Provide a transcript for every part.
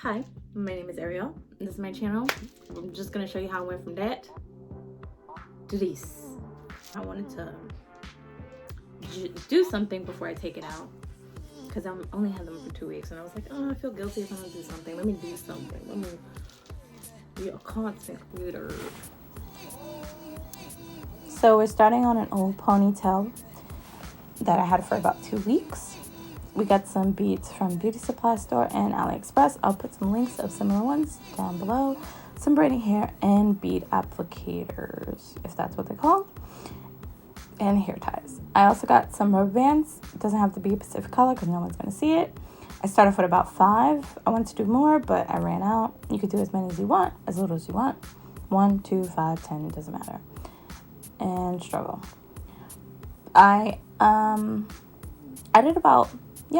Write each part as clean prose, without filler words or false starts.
Hi, my name is Errielle. This is my channel. I'm just gonna show you how I went from that to this. I wanted to do something before I take it out because I only had them for 2 weeks, and I was like, oh, I feel guilty if I don't do something. Let me do something. Let me be a content creator. So we're starting on an old ponytail that I had for about 2 weeks. We got some beads from beauty supply store and AliExpress. I'll put some links of similar ones down below. Some braiding hair and bead applicators, if that's what they're called, and hair ties. I also got some rubber bands. It doesn't have to be a specific color because no one's going to see it. I started off with about 5. I wanted to do more, but I ran out. You could do as many as you want, as little as you want. 1, 2, 5, 10, it doesn't matter. And struggle. I did about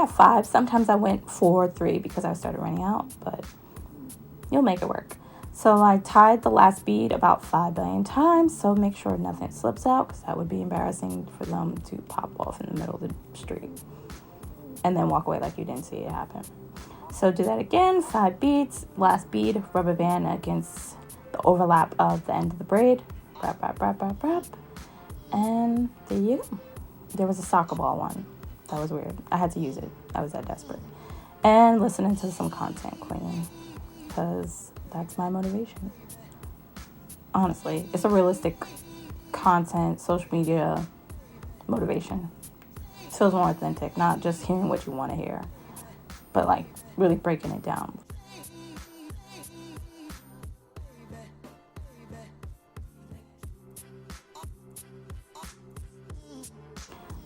5. Sometimes I went 4, 3 because I started running out, but you'll make it work. So I tied the last bead about 5 billion times, so make sure nothing slips out because that would be embarrassing for them to pop off in the middle of the street and then walk away like you didn't see it happen. So do that again, 5 beads, last bead, rubber band against the overlap of the end of the braid. Wrap, wrap, wrap, wrap, wrap. And there you go. There was a soccer ball one. That was weird. I had to use it. I was that desperate. And listening to some content queen, because that's my motivation. Honestly, it's a realistic content, social media motivation. It feels more authentic, not just hearing what you want to hear, but like really breaking it down.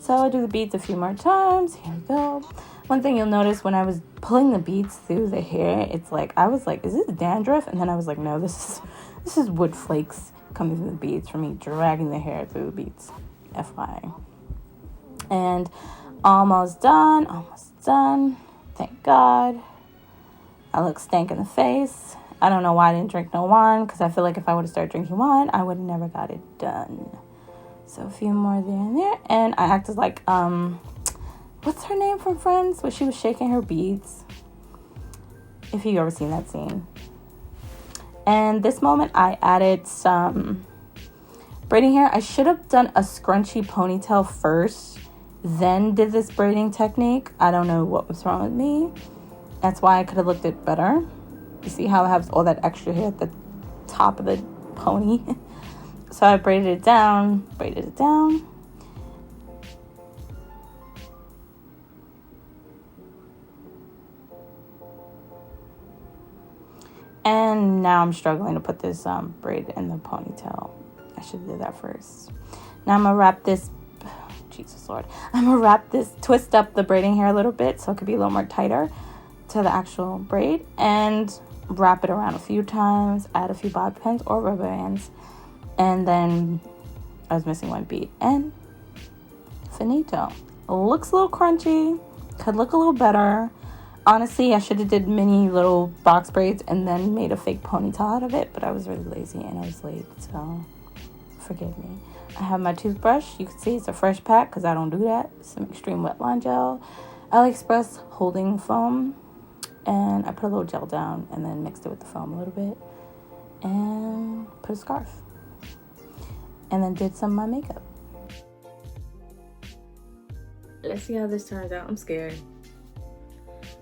So I do the beads a few more times. Here we go. One thing you'll notice when I was pulling the beads through the hair, it's like I was like, is this dandruff? And then I was like, no, this is wood flakes coming through the beads from me dragging the hair through the beads. FYI. And almost done. Thank God. I look stank in the face. I don't know why I didn't drink no wine, because I feel like if I would have started drinking wine, I would have never got it done. So a few more there and there. And I acted like, what's her name from Friends? Where she was shaking her beads. If you've ever seen that scene. And this moment, I added some braiding hair. I should have done a scrunchy ponytail first, then did this braiding technique. I don't know what was wrong with me. That's why I could have looked it better. You see how I have all that extra hair at the top of the pony? So I braided it down. And now I'm struggling to put this braid in the ponytail. I should have did that first. Now I'm going to wrap this, Jesus Lord. I'm going to wrap this, twist up the braiding hair a little bit so it could be a little more tighter to the actual braid. And wrap it around a few times. Add a few bobby pins or rubber bands. And then I was missing one bead. And finito. Looks a little crunchy. Could look a little better. Honestly, I should have did mini little box braids and then made a fake ponytail out of it. But I was really lazy and I was late. So forgive me. I have my toothbrush. You can see it's a fresh pack because I don't do that. Some extreme wet line gel. AliExpress holding foam. And I put a little gel down and then mixed it with the foam a little bit. And put a scarf. And then did some of my makeup. Let's see how this turns out. I'm scared.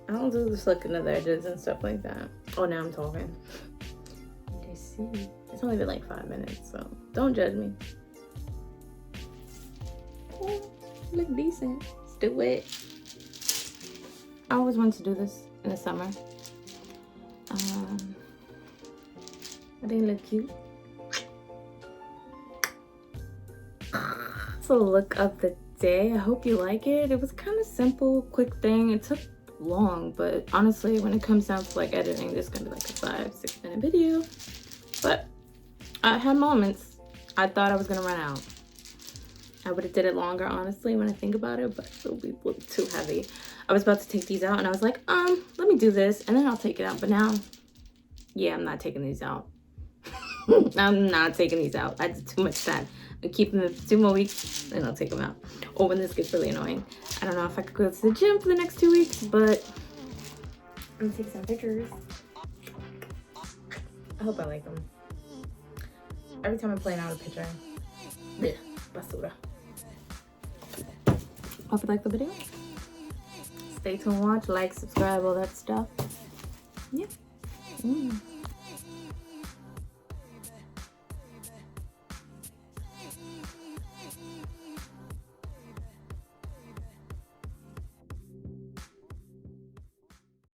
I don't do this looking at the edges and stuff like that. Oh, now I'm talking. Let's see. It's only been like 5 minutes, so don't judge me. Oh, look decent. Let's do it. I always wanted to do this in the summer. I think it look cute. It's the look of the day. I hope you like it. It was kind of simple, quick thing. It took long, but honestly, when it comes down to like editing, this is gonna be like a 5-6 minute video. But I had moments. I thought I was gonna run out. I would have did it longer, honestly, when I think about it, but it would be a little too heavy. I was about to take these out and I was like, let me do this and then I'll take it out. But now, yeah, I'm not taking these out. I'm not taking these out. I did too much time. I'm keeping them 2 more weeks and I'll take them out. Or when this gets really annoying. I don't know if I could go to the gym for the next 2 weeks, but I'm gonna take some pictures. I hope I like them. Every time I play out a picture, bleh, basura. Hope you like the video. Stay tuned, watch, like, subscribe, all that stuff. Yeah.